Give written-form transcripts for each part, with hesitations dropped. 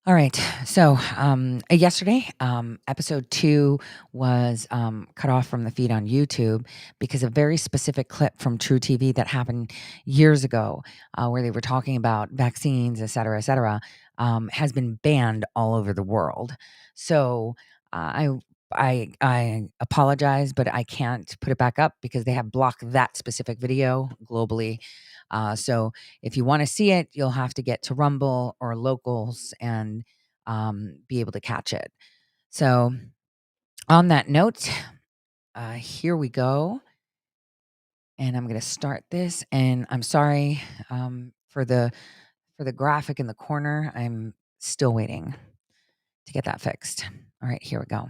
All right. So yesterday, episode 2 was cut off from the feed on YouTube because a very specific clip from True TV that happened years ago, where they were talking about vaccines, et cetera, has been banned all over the world. So I apologize, but I can't put it back up because they have blocked that specific video globally. So if you want to see it, you'll have to get to Rumble or Locals and be able to catch it. So, on that note, here we go. And I'm going to start this. And I'm sorry for the graphic in the corner. I'm still waiting to get that fixed. All right, here we go.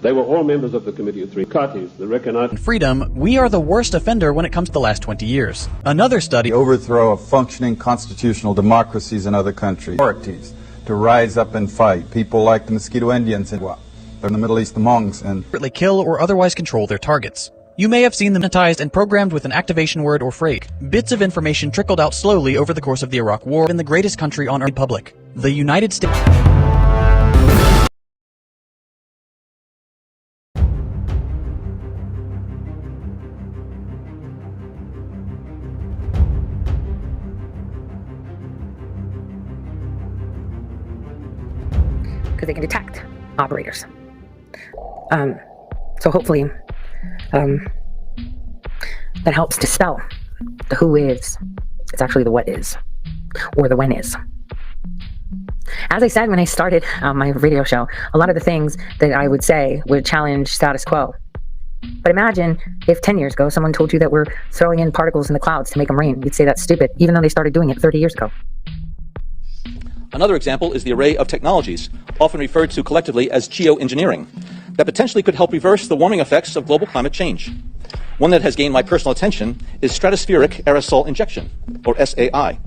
They were all members of the Committee of Three Parties. The recognized freedom, we are the worst offender when it comes to the last 20 years. Another study, The overthrow of functioning constitutional democracies in other countries. Authorities to rise up and fight. People like the Mosquito Indians in the Middle East, the Hmongs, and kill or otherwise control their targets. You may have seen them hypnotized and programmed with an activation word or phrase. Bits of information trickled out slowly over the course of the Iraq War in the greatest country on earth, public, the United States. Because they can detect operators. So hopefully that helps dispel the who is. It's actually the what is, or the when is. As I said when I started my radio show, a lot of the things that I would say would challenge status quo. But imagine if 10 years ago someone told you that we're throwing in particles in the clouds to make them rain. You'd say that's stupid, even though they started doing it 30 years ago. Another example is the array of technologies, often referred to collectively as geoengineering, that potentially could help reverse the warming effects of global climate change. One that has gained my personal attention is stratospheric aerosol injection, or SAI,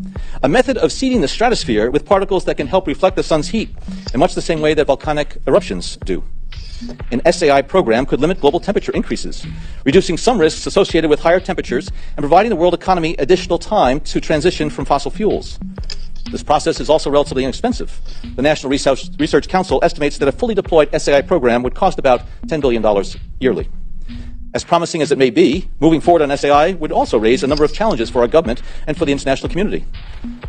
a method of seeding the stratosphere with particles that can help reflect the sun's heat in much the same way that volcanic eruptions do. An SAI program could limit global temperature increases, reducing some risks associated with higher temperatures and providing the world economy additional time to transition from fossil fuels. This process is also relatively inexpensive. The National Research Council estimates that a fully deployed SAI program would cost about $10 billion yearly. As promising as it may be, moving forward on SAI would also raise a number of challenges for our government and for the international community.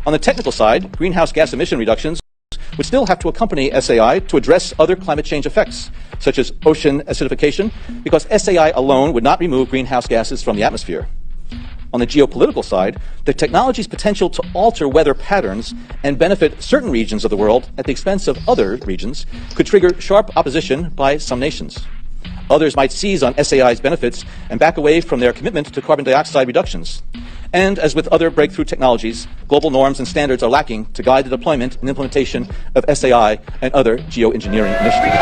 On the technical side, greenhouse gas emission reductions would still have to accompany SAI to address other climate change effects, such as ocean acidification, because SAI alone would not remove greenhouse gases from the atmosphere. On the geopolitical side, the technology's potential to alter weather patterns and benefit certain regions of the world at the expense of other regions could trigger sharp opposition by some nations. Others might seize on SAI's benefits and back away from their commitment to carbon dioxide reductions. And as with other breakthrough technologies, global norms and standards are lacking to guide the deployment and implementation of SAI and other geoengineering initiatives.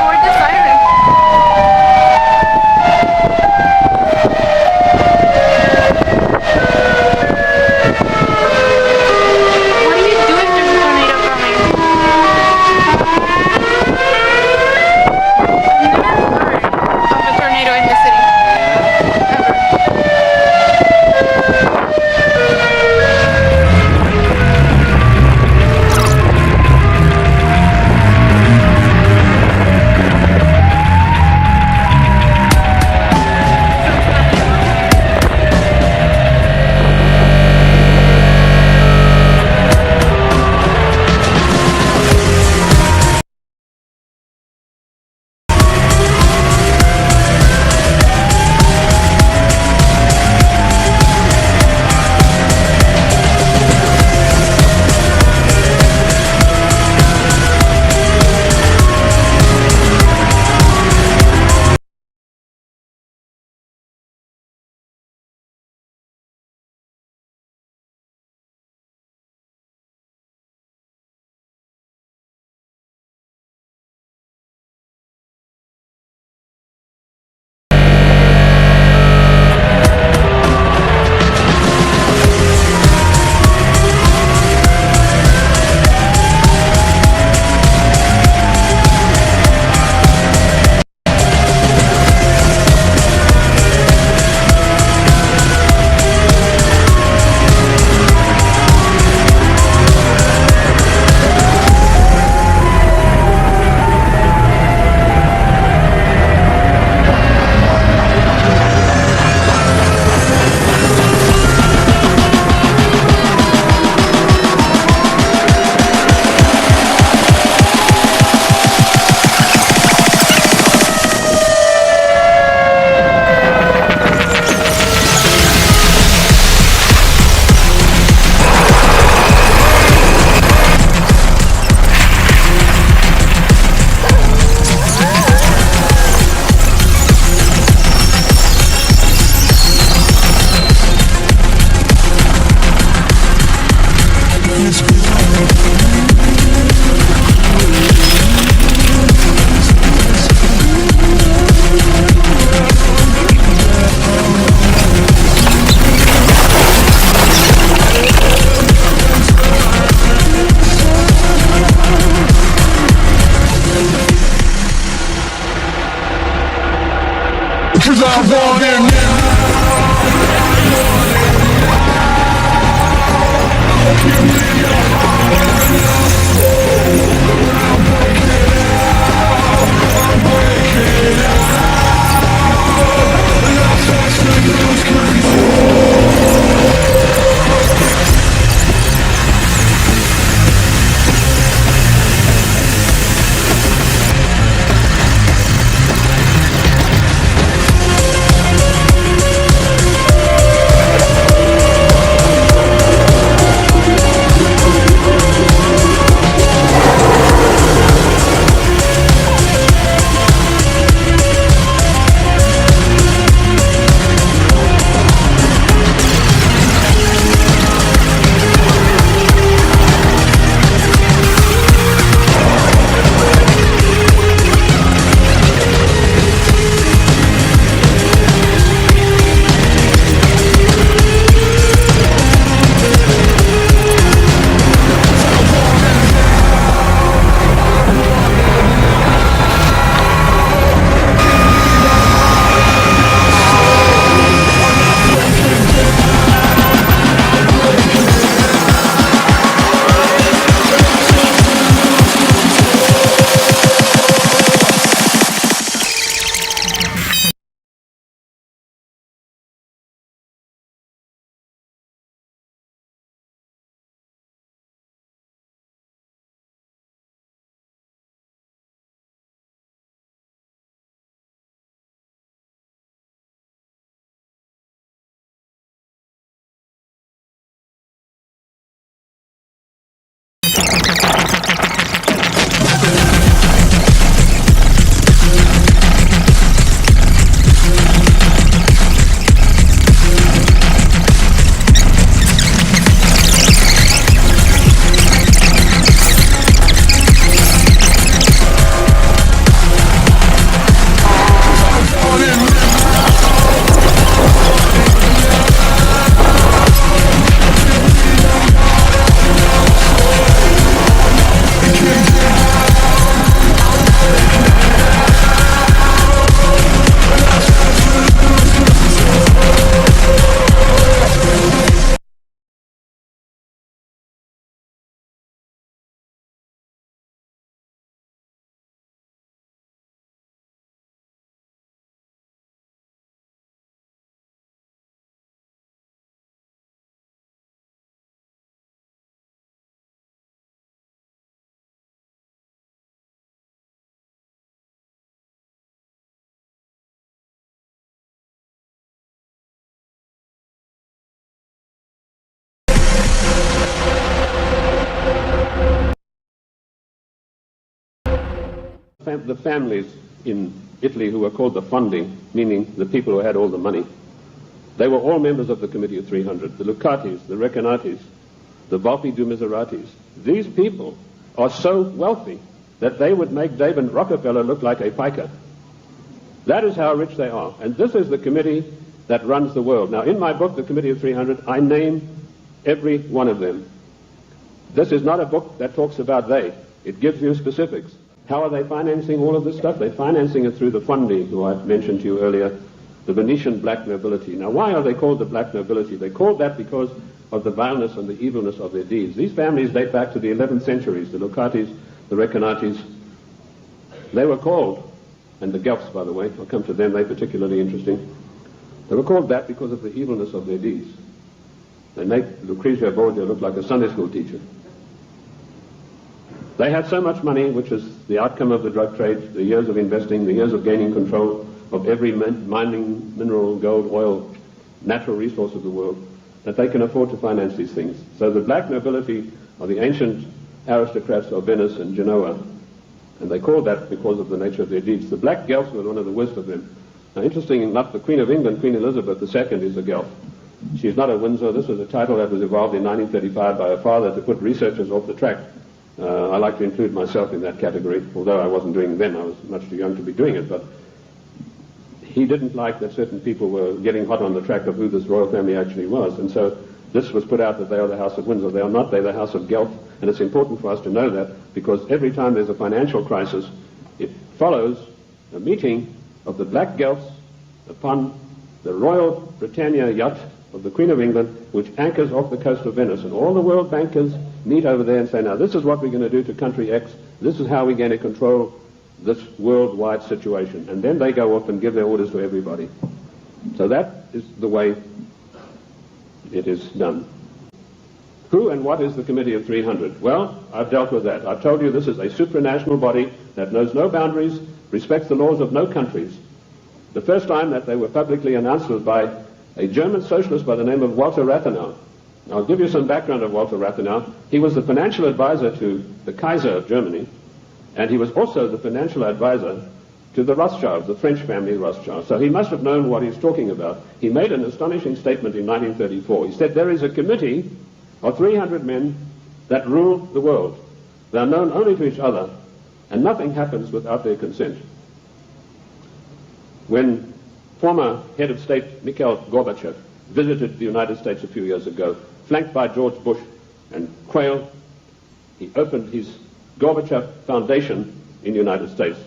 The families in Italy who were called the Fondi, meaning the people who had all the money, they were all members of the Committee of 300, the Lucatis, the Recanati, the Volpi du Miseratis. These people are so wealthy that they would make David Rockefeller look like a piker. That is how rich they are. And this is the committee that runs the world. Now, in my book, The Committee of 300, I name every one of them. This is not a book that talks about they. It gives you specifics. How are they financing all of this stuff? They're financing it through the Fondi, who I mentioned to you earlier, the Venetian black nobility. Now, why are they called the black nobility? They're called that because of the vileness and the evilness of their deeds. These families date back to the 11th centuries, the Lucatis, the Recanatis. They were called, and the Guelphs, by the way, I'll come to them, they're particularly interesting. They were called that because of the evilness of their deeds. They make Lucrezia Borgia look like a Sunday school teacher. They had so much money, which is the outcome of the drug trade, the years of investing, the years of gaining control of every mining, mineral, gold, oil, natural resource of the world, that they can afford to finance these things. So the black nobility are the ancient aristocrats of Venice and Genoa, and they call that because of the nature of their deeds. The black Guelphs were one of the worst of them. Now, interesting enough, the Queen of England, Queen Elizabeth II, is a Guelph. She's not a Windsor. This was a title that was evolved in 1935 by her father to put researchers off the track. I like to include myself in that category, although I wasn't doing it then. I was much too young to be doing it. But he didn't like that certain people were getting hot on the track of who this royal family actually was. And so this was put out that they are the House of Windsor. They are not. They're the House of Guelph. And it's important for us to know that, because every time there's a financial crisis, it follows a meeting of the Black Guelphs upon the Royal Britannia yacht of the Queen of England, which anchors off the coast of Venice. And all the world bankers meet over there and say, now, this is what we're going to do to country X. This is how we're going to control this worldwide situation. And then they go off and give their orders to everybody. So that is the way it is done. Who and what is the Committee of 300? Well, I've dealt with that. I've told you this is a supranational body that knows no boundaries, respects the laws of no countries. The first time that they were publicly announced was by a German socialist by the name of Walter Rathenau. I'll give you some background of Walter Rathenau. He was the financial advisor to the Kaiser of Germany, and he was also the financial advisor to the Rothschilds, the French family Rothschild. So he must have known what he's talking about. He made an astonishing statement in 1934. He said, there is a committee of 300 men that rule the world. They are known only to each other, and nothing happens without their consent. When former head of state Mikhail Gorbachev visited the United States a few years ago, flanked by George Bush and Quayle, he opened his Gorbachev Foundation in the United States.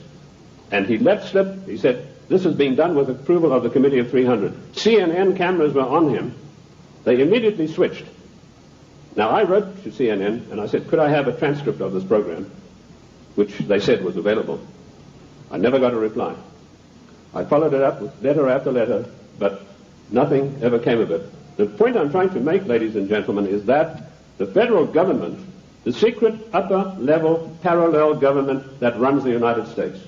And he let slip, he said, this is being done with approval of the Committee of 300. CNN cameras were on him. They immediately switched. Now, I wrote to CNN and I said, could I have a transcript of this program, which they said was available. I never got a reply. I followed it up with letter after letter, but nothing ever came of it. The point I'm trying to make, ladies and gentlemen, is that the federal government, the secret upper-level parallel government that runs the United States,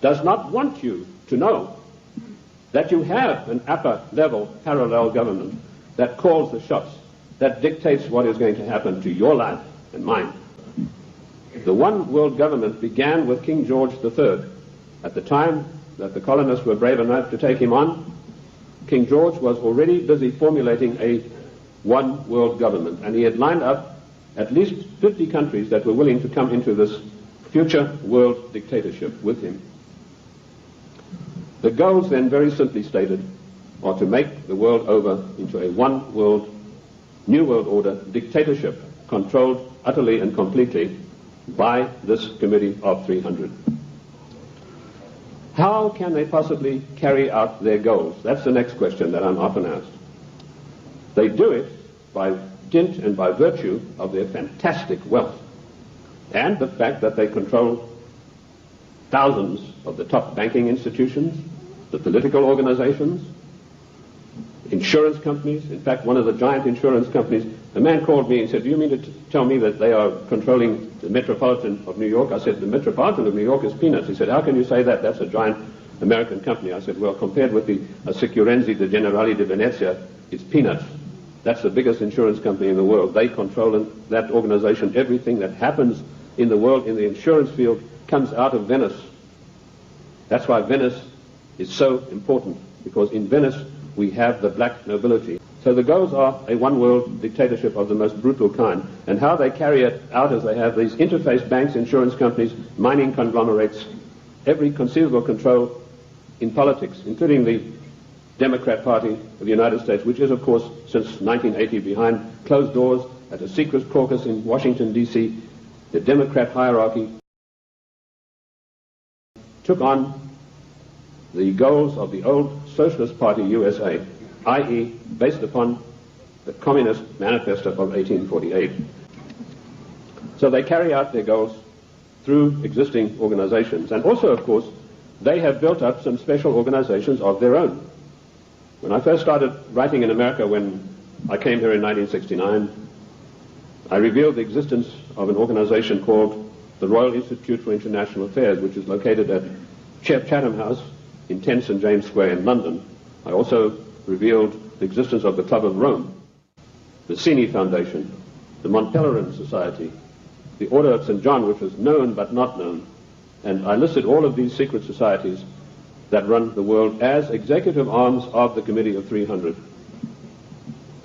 does not want you to know that you have an upper-level parallel government that calls the shots, that dictates what is going to happen to your life and mine. The one world government began with King George III. At the time that the colonists were brave enough to take him on, King George was already busy formulating a one world government, and he had lined up at least 50 countries that were willing to come into this future world dictatorship with him. The goals then, very simply stated, are to make the world over into a one world, new world order dictatorship, controlled utterly and completely by this Committee of 300. How can they possibly carry out their goals? That's the next question that I'm often asked. They do it by dint and by virtue of their fantastic wealth and the fact that they control thousands of the top banking institutions, the political organizations, insurance companies. In fact, one of the giant insurance companies, a man called me and said, do you mean to tell me that they are controlling the Metropolitan of New York? I said, the Metropolitan of New York is peanuts. He said, how can you say that? That's a giant American company. I said, well, compared with the Assicurenze de Generali de Venezia, it's peanuts. That's the biggest insurance company in the world. They control in that organization. Everything that happens in the world in the insurance field comes out of Venice. That's why Venice is so important, because in Venice we have the black nobility. So the goals are a one-world dictatorship of the most brutal kind. And how they carry it out is they have these interface banks, insurance companies, mining conglomerates, every conceivable control in politics, including the Democrat Party of the United States, which is, of course, since 1980 behind closed doors at a secret caucus in Washington, D.C., the Democrat hierarchy took on the goals of the old Socialist Party USA, i.e. based upon the Communist Manifesto of 1848. So they carry out their goals through existing organizations. And also, of course, they have built up some special organizations of their own. When I first started writing in America, when I came here in 1969, I revealed the existence of an organization called the Royal Institute for International Affairs, which is located at Chatham House in 10 St. James Square in London. I also revealed the existence of the Club of Rome, the Cini Foundation, the Mont Pelerin Society, the Order of St. John, which was known but not known. And I listed all of these secret societies that run the world as executive arms of the Committee of 300.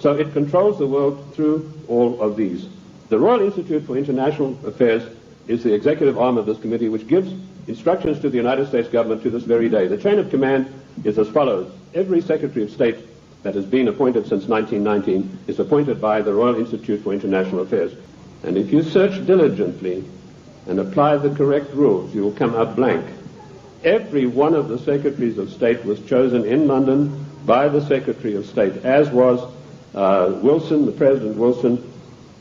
So it controls the world through all of these. The Royal Institute for International Affairs is the executive arm of this committee, which gives instructions to the United States government to this very day. The chain of command is as follows. Every Secretary of State that has been appointed since 1919 is appointed by the Royal Institute for International Affairs. And if you search diligently and apply the correct rules, you will come out blank. Every one of the Secretaries of State was chosen in London by the Secretary of State, as was Wilson, the President Wilson,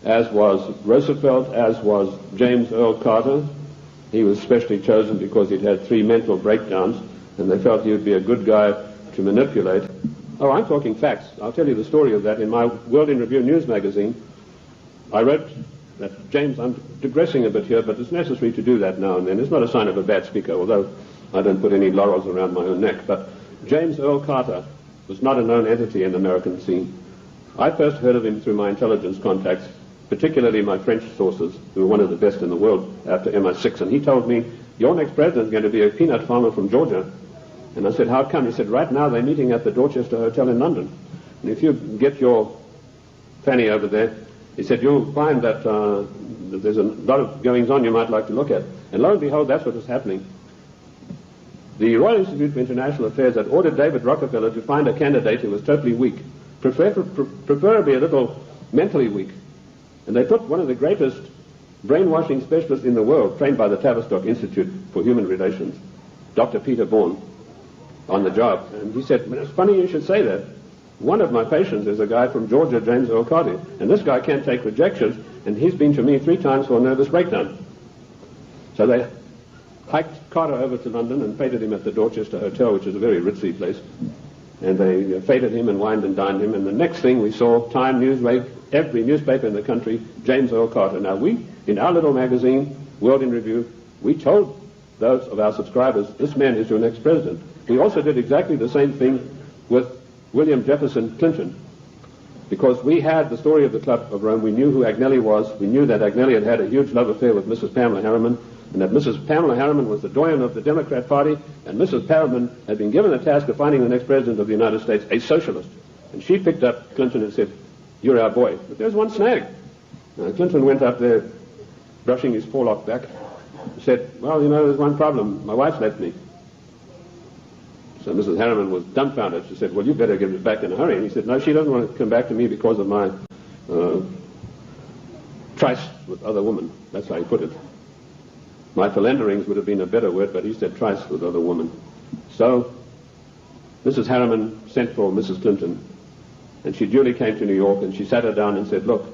as was Roosevelt, as was James Earl Carter. He was specially chosen because he'd had 3 mental breakdowns, and they felt he would be a good guy to manipulate. Oh, I'm talking facts. I'll tell you the story of that. In my World in Review news magazine, I wrote that, James, I'm digressing a bit here, but it's necessary to do that now and then. It's not a sign of a bad speaker, although I don't put any laurels around my own neck. But James Earl Carter was not a known entity in the American scene. I first heard of him through my intelligence contacts, particularly my French sources, who were one of the best in the world after MI6. And he told me, your next president is going to be a peanut farmer from Georgia. And I said, how come? He said, right now they're meeting at the Dorchester Hotel in London. And if you get your fanny over there, he said, you'll find that there's a lot of goings on you might like to look at. And lo and behold, that's what was happening. The Royal Institute for International Affairs had ordered David Rockefeller to find a candidate who was totally weak, preferably a little mentally weak. And they put one of the greatest brainwashing specialists in the world, trained by the Tavistock Institute for Human Relations, Dr. Peter Bourne, on the job. And he said, well, it's funny you should say that. One of my patients is a guy from Georgia, James Earl Carter, and this guy can't take rejection, and he's been to me 3 times for a nervous breakdown. So they hiked Carter over to London and feted him at the Dorchester Hotel, which is a very ritzy place. And they feted him and wined and dined him, and the next thing we saw, Time, Newsweek, every newspaper in the country, James Earl Carter. Now we, in our little magazine, World in Review, we told those of our subscribers, this man is your next president. We also did exactly the same thing with William Jefferson Clinton, because we had the story of the Club of Rome. We knew who Agnelli was. We knew that Agnelli had had a huge love affair with Mrs. Pamela Harriman, and that Mrs. Pamela Harriman was the doyen of the Democrat Party, and Mrs. Harriman had been given the task of finding the next president of the United States, a socialist. And she picked up Clinton and said, you're our boy. But there's one snag. Clinton went up there, brushing his forelock back, and said, well, you know, there's one problem. My wife's left me. So Mrs. Harriman was dumbfounded. She said, well, you better give it back in a hurry. And he said, no, she doesn't want to come back to me because of my trice with other women. That's how he put it. My philanderings would have been a better word, but he said trice with other women. So Mrs. Harriman sent for Mrs. Clinton, and she duly came to New York, and she sat her down and said, look,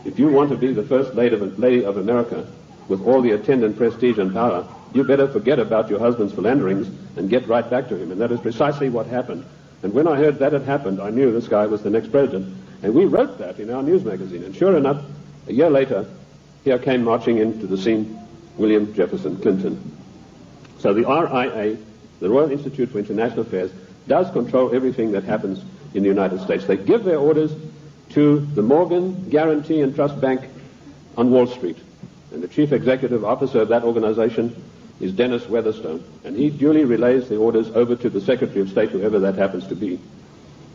if you want to be the first lady of America with all the attendant prestige and power, you better forget about your husband's philanderings and get right back to him. And that is precisely what happened. And when I heard that had happened, I knew this guy was the next president. And we wrote that in our news magazine. And sure enough, a year later, here came marching into the scene William Jefferson Clinton. So the RIA, the Royal Institute for International Affairs, does control everything that happens in the United States. They give their orders to the Morgan Guarantee and Trust Bank on Wall Street. And the chief executive officer of that organization is Dennis Weatherstone. And he duly relays the orders over to the Secretary of State, whoever that happens to be.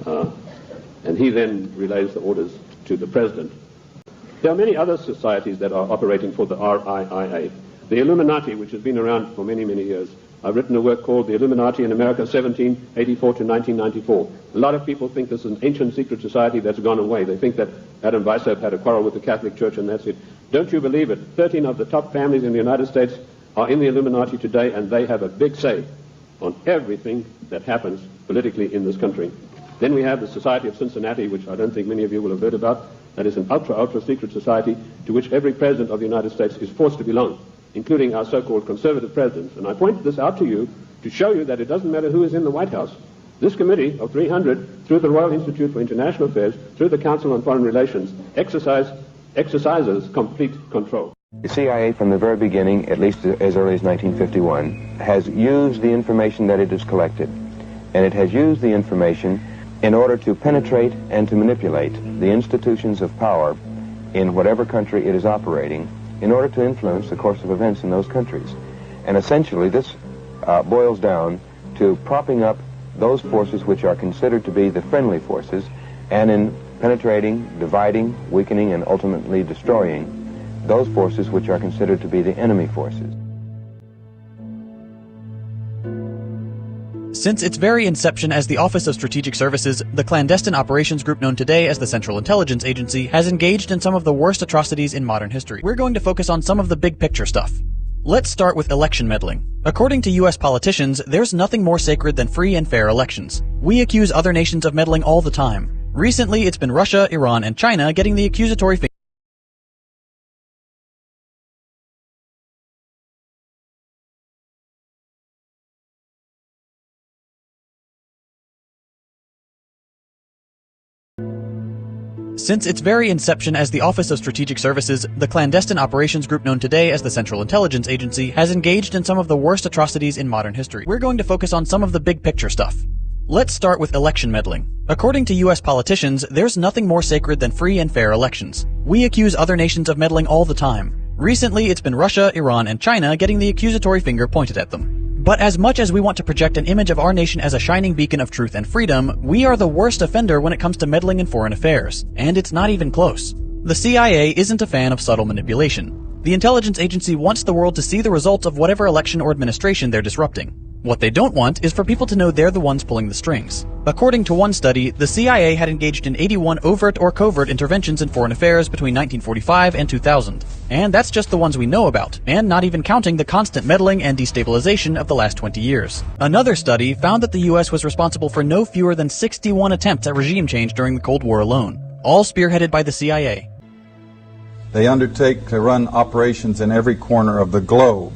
And he then relays the orders to the President. There are many other societies that are operating for the RIIA. The Illuminati, which has been around for many, many years. I've written a work called The Illuminati in America, 1784 to 1994. A lot of people think this is an ancient secret society that's gone away. They think that Adam Weishaupt had a quarrel with the Catholic Church and that's it. Don't you believe it? 13 of the top families in the United States are in the Illuminati today, and they have a big say on everything that happens politically in this country. Then we have the Society of Cincinnati, which I don't think many of you will have heard about. That is an ultra secret society to which every president of the United States is forced to belong, including our so-called conservative presidents. And I point this out to you to show you that it doesn't matter who is in the White House. This committee of 300, through the Royal Institute for International Affairs, through the Council on Foreign Relations, exercises complete control. The CIA, from the very beginning, at least as early as 1951, has used the information that it has collected. And it has used the information in order to penetrate and to manipulate the institutions of power in whatever country it is operating, in order to influence the course of events in those countries. And essentially this boils down to propping up those forces which are considered to be the friendly forces, and in penetrating, dividing, weakening, and ultimately destroying those forces which are considered to be the enemy forces. Since its very inception as the Office of Strategic Services, the clandestine operations group known today as the Central Intelligence Agency has engaged in some of the worst atrocities in modern history. We're going to focus on some of the big picture stuff. Let's start with election meddling. According to US politicians, there's nothing more sacred than free and fair elections. We accuse other nations of meddling all the time. Recently, it's been Russia, Iran, and China getting the accusatory finger. Since its very inception as the Office of Strategic Services, the clandestine operations group known today as the Central Intelligence Agency has engaged in some of the worst atrocities in modern history. We're going to focus on some of the big picture stuff. Let's start with election meddling. According to US politicians, there's nothing more sacred than free and fair elections. We accuse other nations of meddling all the time. Recently, it's been Russia, Iran, and China getting the accusatory finger pointed at them. But as much as we want to project an image of our nation as a shining beacon of truth and freedom, we are the worst offender when it comes to meddling in foreign affairs. And it's not even close. The CIA isn't a fan of subtle manipulation. The intelligence agency wants the world to see the results of whatever election or administration they're disrupting. What they don't want is for people to know they're the ones pulling the strings. According to one study, the CIA had engaged in 81 overt or covert interventions in foreign affairs between 1945 and 2000. And that's just the ones we know about, and not even counting the constant meddling and destabilization of the last 20 years. Another study found that the US was responsible for no fewer than 61 attempts at regime change during the Cold War alone, all spearheaded by the CIA. They undertake to run operations in every corner of the globe.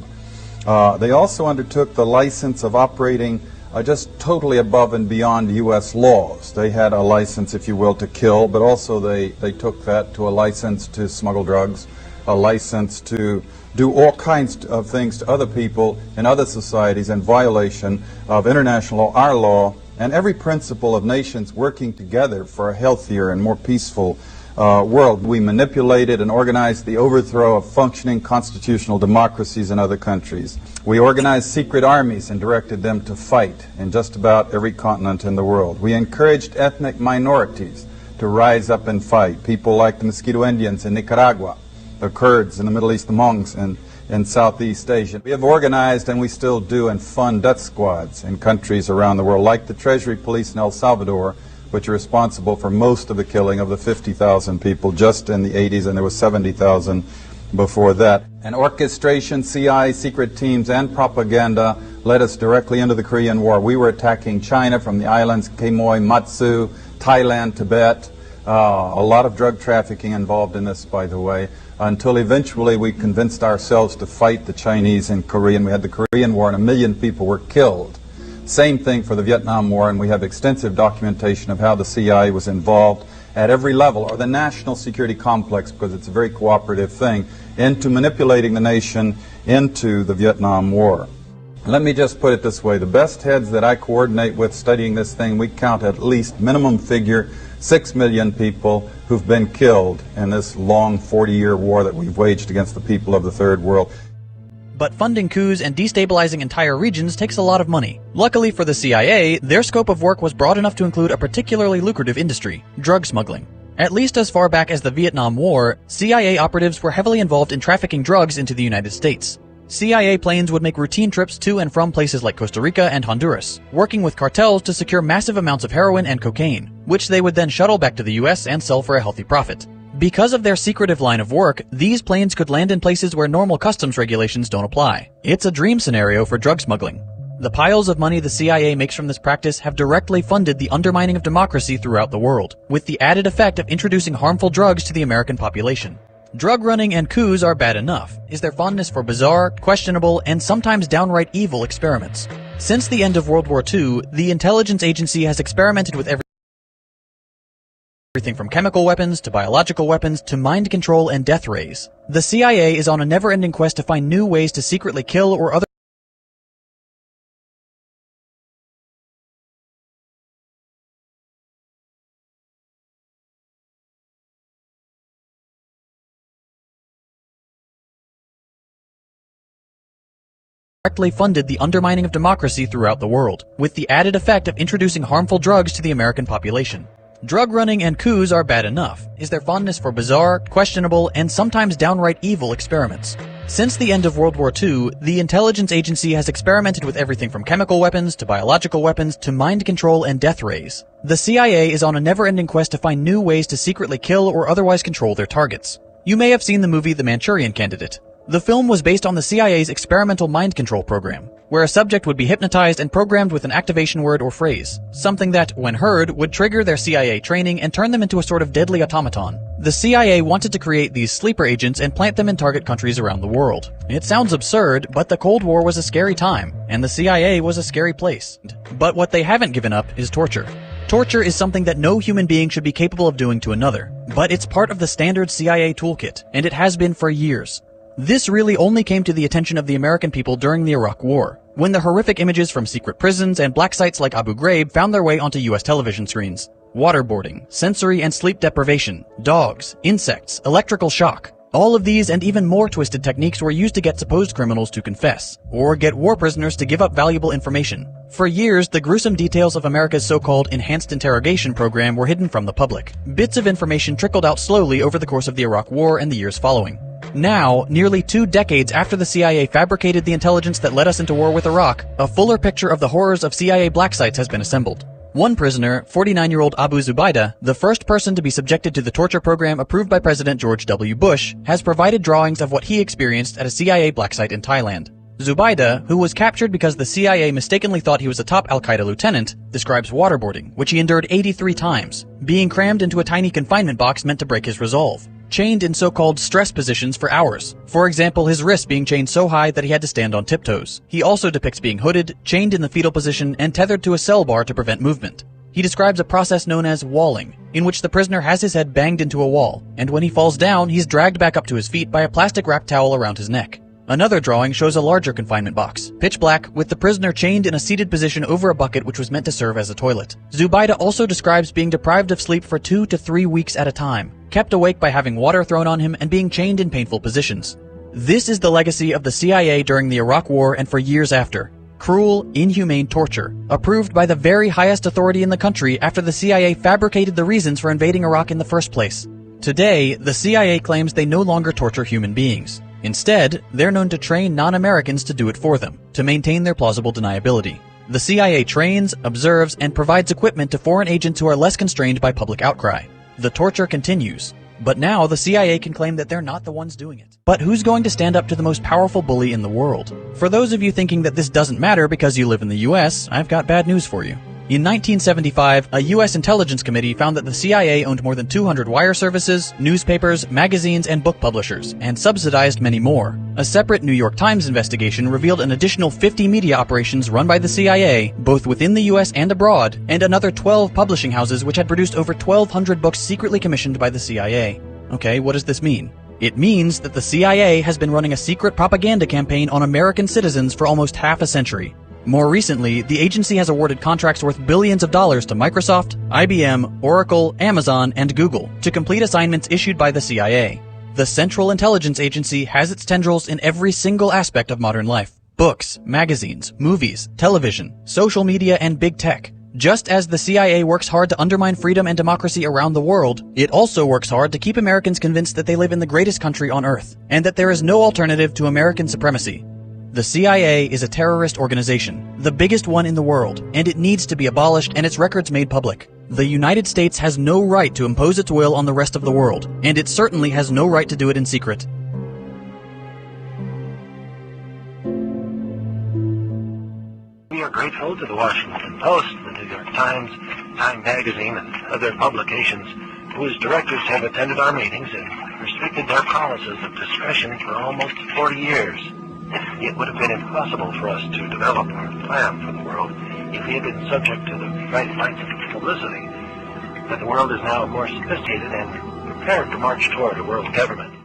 They also undertook the license of operating just totally above and beyond U.S. laws. They had a license, if you will, to kill, but also they took that to a license to smuggle drugs, a license to do all kinds of things to other people in other societies in violation of international law, our law, and every principle of nations working together for a healthier and more peaceful world. We manipulated and organized the overthrow of functioning constitutional democracies in other countries. We organized secret armies and directed them to fight in just about every continent in the world. We encouraged ethnic minorities to rise up and fight. People like the Mosquito Indians in Nicaragua, the Kurds in the Middle East, the Monks in Southeast Asia. We have organized, and we still do, and fund death squads in countries around the world, like the Treasury Police in El Salvador, which are responsible for most of the killing of the 50,000 people just in the 80s, and there was 70,000 before that. And orchestration, CIA, secret teams, and propaganda led us directly into the Korean War. We were attacking China from the islands Quemoy, Matsu, Thailand, Tibet. A lot of drug trafficking involved in this, by the way, until eventually we convinced ourselves to fight the Chinese in Korea, and we had the Korean War, and 1 million people were killed. Same thing for the Vietnam War, and we have extensive documentation of how the CIA was involved at every level, or the national security complex, because it's a very cooperative thing, into manipulating the nation into the Vietnam War. Let me just put it this way. The best heads that I coordinate with studying this thing, we count at least, minimum figure, 6 million people who've been killed in this long 40-year war that we've waged against the people of the Third World. But funding coups and destabilizing entire regions takes a lot of money. Luckily for the CIA, their scope of work was broad enough to include a particularly lucrative industry, drug smuggling. At least as far back as the Vietnam War, CIA operatives were heavily involved in trafficking drugs into the United States. CIA planes would make routine trips to and from places like Costa Rica and Honduras, working with cartels to secure massive amounts of heroin and cocaine, which they would then shuttle back to the US and sell for a healthy profit. Because of their secretive line of work, these planes could land in places where normal customs regulations don't apply. It's a dream scenario for drug smuggling. The piles of money the CIA makes from this practice have directly funded the undermining of democracy throughout the world, with the added effect of introducing harmful drugs to the American population. Drug running and coups are bad enough. Is their fondness for bizarre, questionable, and sometimes downright evil experiments? Since the end of World War II, the intelligence agency has experimented with everything from chemical weapons to biological weapons to mind control and death rays. The CIA is on a never-ending quest to find new ways to secretly kill or otherwise directly funded the undermining of democracy throughout the world, with the added effect of introducing harmful drugs to the American population. Drug running and coups are bad enough, is their fondness for bizarre, questionable, and sometimes downright evil experiments. Since the end of World War II, the intelligence agency has experimented with everything from chemical weapons to biological weapons to mind control and death rays. The CIA is on a never-ending quest to find new ways to secretly kill or otherwise control their targets. You may have seen the movie The Manchurian Candidate. The film was based on the CIA's experimental mind control program, where a subject would be hypnotized and programmed with an activation word or phrase, something that, when heard, would trigger their CIA training and turn them into a sort of deadly automaton. The CIA wanted to create these sleeper agents and plant them in target countries around the world. It sounds absurd, but the Cold War was a scary time, and the CIA was a scary place. But what they haven't given up is torture. Torture is something that no human being should be capable of doing to another, but it's part of the standard CIA toolkit, and it has been for years. This really only came to the attention of the American people during the Iraq War, when the horrific images from secret prisons and black sites like Abu Ghraib found their way onto US television screens. Waterboarding, sensory and sleep deprivation, dogs, insects, electrical shock. All of these and even more twisted techniques were used to get supposed criminals to confess, or get war prisoners to give up valuable information. For years, the gruesome details of America's so-called enhanced interrogation program were hidden from the public. Bits of information trickled out slowly over the course of the Iraq War and the years following. Now, nearly 2 decades after the CIA fabricated the intelligence that led us into war with Iraq, a fuller picture of the horrors of CIA black sites has been assembled. One prisoner, 49-year-old Abu Zubaydah, the first person to be subjected to the torture program approved by President George W. Bush, has provided drawings of what he experienced at a CIA black site in Thailand. Zubaydah, who was captured because the CIA mistakenly thought he was a top Al-Qaeda lieutenant, describes waterboarding, which he endured 83 times, being crammed into a tiny confinement box meant to break his resolve, chained in so-called stress positions for hours. For example, his wrists being chained so high that he had to stand on tiptoes. He also depicts being hooded, chained in the fetal position, and tethered to a cell bar to prevent movement. He describes a process known as walling, in which the prisoner has his head banged into a wall, and when he falls down, he's dragged back up to his feet by a plastic wrapped towel around his neck. Another drawing shows a larger confinement box, pitch black, with the prisoner chained in a seated position over a bucket which was meant to serve as a toilet. Zubaydah also describes being deprived of sleep for 2 to 3 weeks at a time, kept awake by having water thrown on him and being chained in painful positions. This is the legacy of the CIA during the Iraq War and for years after. Cruel, inhumane torture, approved by the very highest authority in the country after the CIA fabricated the reasons for invading Iraq in the first place. Today, the CIA claims they no longer torture human beings. Instead, they're known to train non-Americans to do it for them, to maintain their plausible deniability. The CIA trains, observes, and provides equipment to foreign agents who are less constrained by public outcry. The torture continues, but now the CIA can claim that they're not the ones doing it. But who's going to stand up to the most powerful bully in the world? For those of you thinking that this doesn't matter because you live in the US, I've got bad news for you. In 1975, a U.S. intelligence committee found that the CIA owned more than 200 wire services, newspapers, magazines, and book publishers, and subsidized many more. A separate New York Times investigation revealed an additional 50 media operations run by the CIA, both within the U.S. and abroad, and another 12 publishing houses which had produced over 1,200 books secretly commissioned by the CIA. Okay, what does this mean? It means that the CIA has been running a secret propaganda campaign on American citizens for almost half a century. More recently, the agency has awarded contracts worth billions of dollars to Microsoft, IBM, Oracle, Amazon, and Google to complete assignments issued by the CIA. The Central Intelligence Agency has its tendrils in every single aspect of modern life. Books, magazines, movies, television, social media, and big tech. Just as the CIA works hard to undermine freedom and democracy around the world, it also works hard to keep Americans convinced that they live in the greatest country on earth, and that there is no alternative to American supremacy. The CIA is a terrorist organization, the biggest one in the world, and it needs to be abolished and its records made public. The United States has no right to impose its will on the rest of the world, and it certainly has no right to do it in secret. We are grateful to the Washington Post, the New York Times, Time Magazine, and other publications whose directors have attended our meetings and restricted their policies of discretion for almost 40 years. It would have been impossible for us to develop our plan for the world if we had been subject to the bright lights of publicity. But the world is now more sophisticated and prepared to march toward a world government.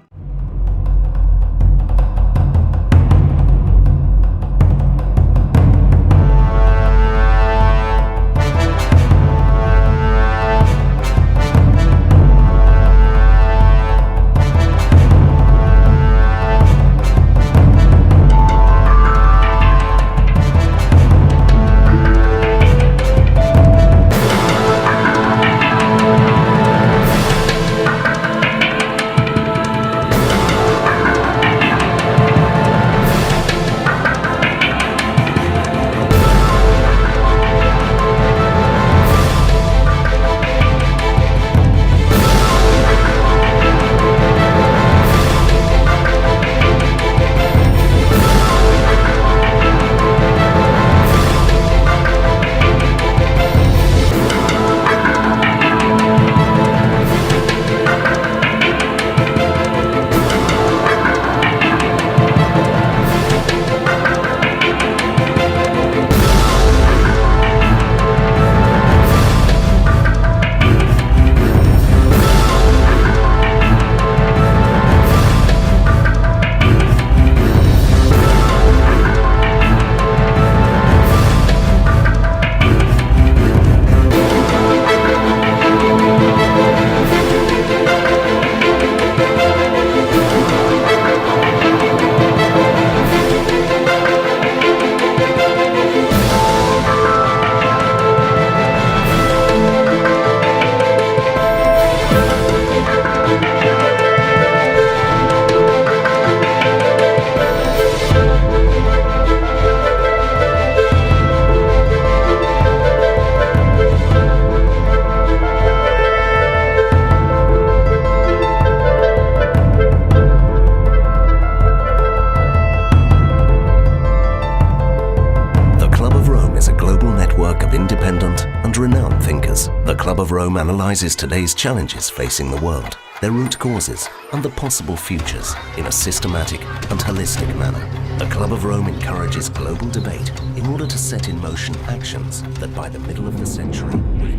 Club of Rome analyzes today's challenges facing the world, their root causes, and the possible futures in a systematic and holistic manner. The Club of Rome encourages global debate in order to set in motion actions that by the middle of the century will